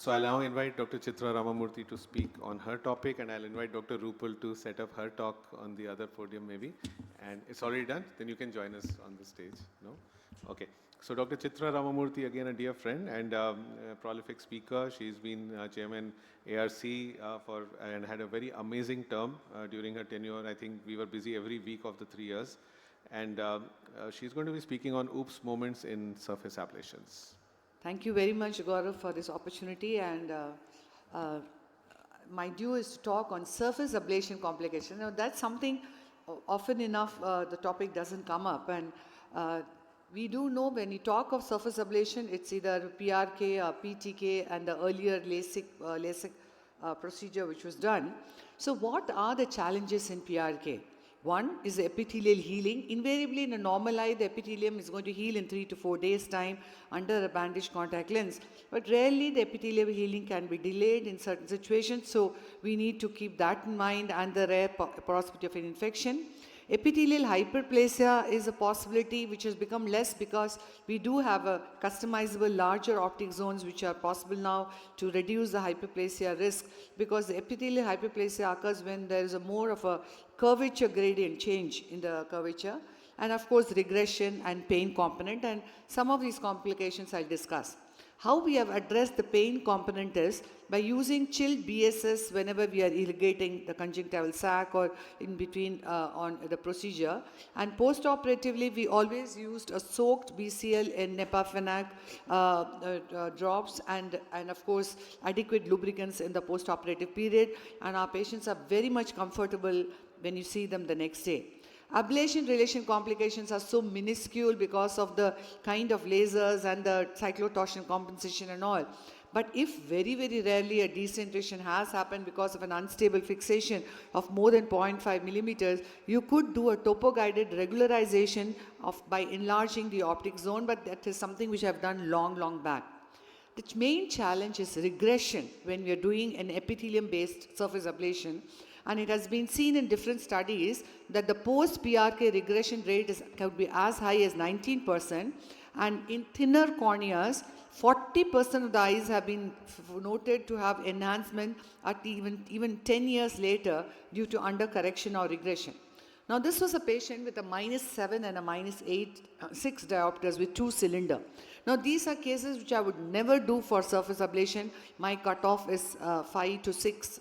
So I'll now invite Dr. Chitra Ramamurthy to speak on her topic, and I'll invite Dr. Rupal to set up her talk on the other podium maybe. And it's already done, then you can join us on the stage, no? Okay. So Dr. Chitra Ramamurthy, again a dear friend and a prolific speaker. She's been chairman ARC and had a very amazing term during her tenure. I think we were busy every week of the 3 years. And she's going to be speaking on oops moments in surface ablations. Thank you very much, Gaurav, for this opportunity. And my due is to talk on surface ablation complication. Now, that's something often enough the topic doesn't come up. And we do know when you talk of surface ablation, it's either PRK or PTK and the earlier LASIK procedure which was done. So what are the challenges in PRK? One is the epithelial healing. Invariably in a normal eye, the epithelium is going to heal in 3 to 4 days' time under a bandaged contact lens. But rarely the epithelial healing can be delayed in certain situations. So we need to keep that in mind and the rare possibility of an infection. Epithelial hyperplasia is a possibility which has become less because we do have a customizable larger optic zones which are possible now to reduce the hyperplasia risk, because the epithelial hyperplasia occurs when there is a more of a curvature gradient change in the curvature, and of course regression and pain component, and some of these complications I'll discuss. How we have addressed the pain component is by using chilled BSS whenever we are irrigating the conjunctival sac or in between on the procedure. And post-operatively, we always used a soaked BCL in Nepafenac drops and of course adequate lubricants in the post-operative period. And our patients are very much comfortable when you see them the next day. Ablation-relation complications are so minuscule because of the kind of lasers and the cyclotorsion compensation and all. But if very, very rarely a decentration has happened because of an unstable fixation of more than 0.5 millimeters, you could do a topo-guided regularization by enlarging the optic zone, but that is something which I've done long, long back. The main challenge is regression when we are doing an epithelium-based surface ablation. And it has been seen in different studies that the post-PRK regression rate can be as high as 19%. And in thinner corneas, 40% of the eyes have been noted to have enhancement at even 10 years later due to undercorrection or regression. Now, this was a patient with a -7 and a -6 diopters with 2 cylinder. Now, these are cases which I would never do for surface ablation. My cutoff is 5 to 6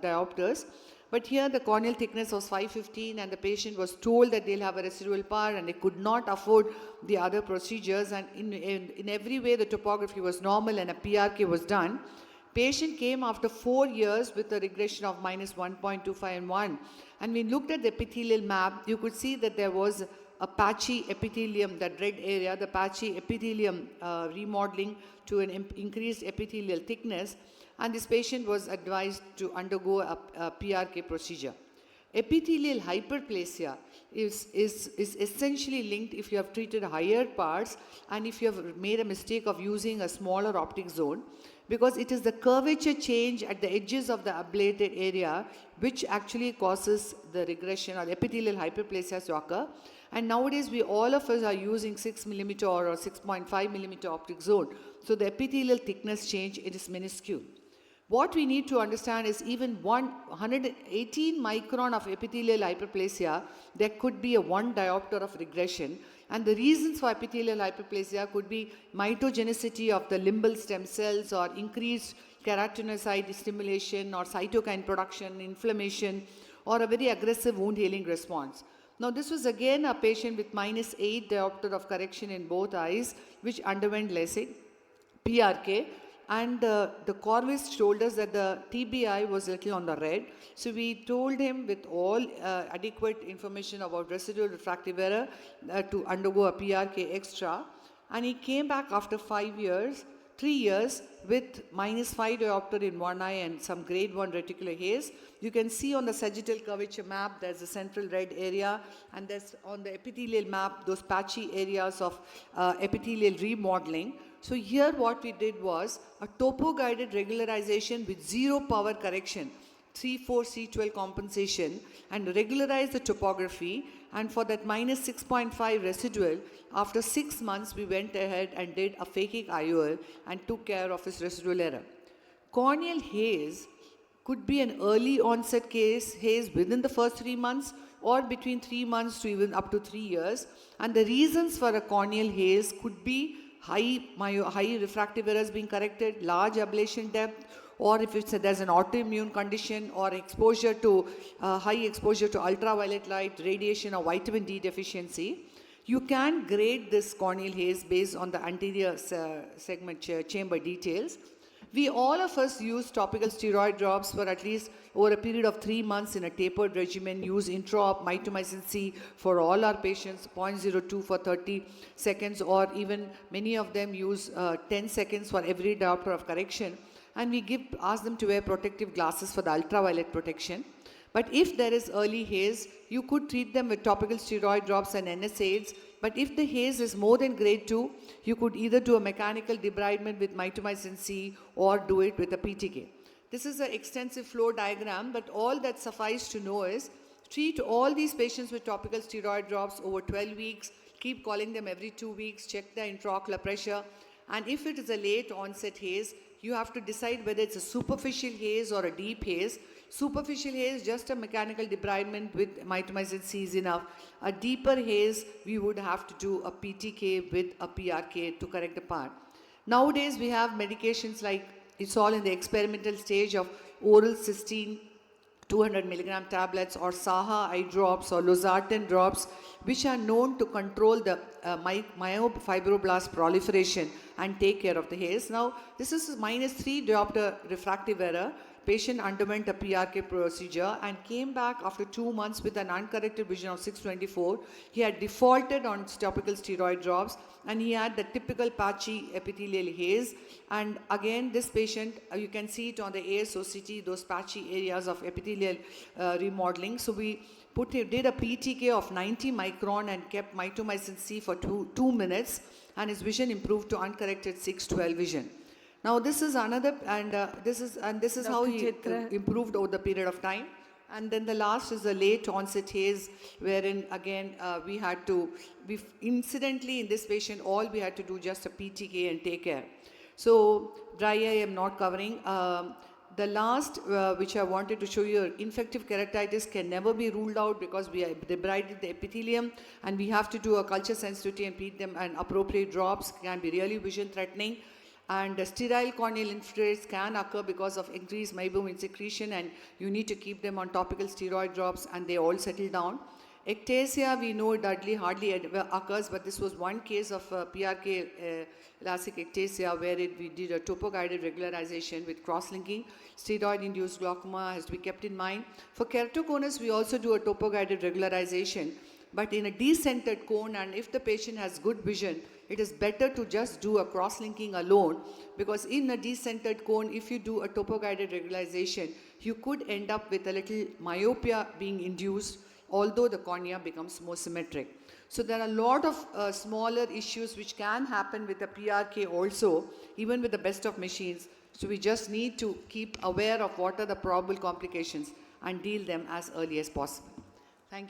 diopters. But here the corneal thickness was 515 and the patient was told that they'll have a residual power and they could not afford the other procedures, and in every way the topography was normal and a PRK was done. Patient came after 4 years with a regression of -1.25 and 1. And we looked at the epithelial map, you could see that there was a patchy epithelium, that red area, the patchy epithelium remodeling to an increased epithelial thickness. And this patient was advised to undergo a PRK procedure. Epithelial hyperplasia is essentially linked if you have treated higher parts and if you have made a mistake of using a smaller optic zone, because it is the curvature change at the edges of the ablated area which actually causes the regression or the epithelial hyperplasia to occur. And nowadays all of us are using 6 millimeter or 6.5 millimeter optic zone. So the epithelial thickness change, it is minuscule. What we need to understand is even 118 micron of epithelial hyperplasia, there could be a 1 diopter of regression. And the reasons for epithelial hyperplasia could be mitogenicity of the limbal stem cells or increased keratinocyte stimulation or cytokine production, inflammation, or a very aggressive wound healing response. Now, this was again a patient with -8 diopter of correction in both eyes, which underwent LASIK, PRK. And the corvist told us that the TBI was a little on the red. So we told him with all adequate information about residual refractive error to undergo a PRK extra. And he came back after 3 years with -5 diopter in one eye and some grade 1 reticular haze. You can see on the sagittal curvature map, there's a central red area, and there's on the epithelial map, those patchy areas of epithelial remodeling. So here what we did was a topo-guided regularization with 0 power correction, 3/4 C12 compensation, and regularize the topography. And for that -6.5 residual, after 6 months we went ahead and did a phakic IOL and took care of his residual error. corneal haze could be an early onset haze within the first 3 months or between 3 months to even up to 3 years. And the reasons for a corneal haze could be high refractive errors being corrected, large ablation depth, or if there's an autoimmune condition or exposure to high exposure to ultraviolet light, radiation, or vitamin D deficiency. You can grade this corneal haze based on the anterior segment chamber details. We all of us use topical steroid drops for at least over a period of 3 months in a tapered regimen, use intra-op mitomycin C for all our patients, 0.02 for 30 seconds, or even many of them use 10 seconds for every diopter of correction. And we ask them to wear protective glasses for the ultraviolet protection. But if there is early haze, you could treat them with topical steroid drops and NSAIDs. But if the haze is more than grade 2, you could either do a mechanical debridement with mitomycin C or do it with a PTK. This is an extensive flow diagram, but all that suffice to know is treat all these patients with topical steroid drops over 12 weeks, keep calling them every 2 weeks, check their intraocular pressure, and if it is a late onset haze, you have to decide whether it's a superficial haze or a deep haze. Superficial haze, just a mechanical debridement with mitomycin C is enough. A deeper haze, we would have to do a PTK with a PRK to correct the part. Nowadays, we have medications like, it's all in the experimental stage of oral cysteine, 200 milligram tablets, or Saha eye drops or losartan drops, which are known to control the myofibroblast proliferation and take care of the haze. Now, this is -3 diopter refractive error. Patient underwent a PRK procedure and came back after 2 months with an uncorrected vision of 624. He had defaulted on topical steroid drops and he had the typical patchy epithelial haze. And again, this patient, you can see it on the AIOS2025, those patchy areas of epithelial remodeling. So we did a PTK of 90 micron and kept mitomycin C for 2 minutes, and his vision improved to uncorrected 612 vision. Now this is another, and this is how he Chitra. improved over the period of time. And then the last is the late onset haze, wherein again incidentally in this patient, all we had to do just a PTK and take care. So dry eye I am not covering. The last which I wanted to show you, infective keratitis can never be ruled out because we have debrided the epithelium and we have to do a culture sensitivity and feed them, and appropriate drops can be really vision threatening. And sterile corneal infiltrates can occur because of increased meibomian secretion, and you need to keep them on topical steroid drops and they all settle down. Ectasia, we know hardly occurs, but this was one case of PRK classic ectasia where we did a topo-guided regularization with cross-linking. Steroid-induced glaucoma has to be kept in mind. For keratoconus, we also do a topo-guided regularization, but in a decentered cone, and if the patient has good vision, it is better to just do a cross-linking alone, because in a decentered cone, if you do a topo-guided regularization, you could end up with a little myopia being induced, although the cornea becomes more symmetric. So there are a lot of smaller issues which can happen with the PRK also, even with the best of machines. So we just need to keep aware of what are the probable complications and deal them as early as possible.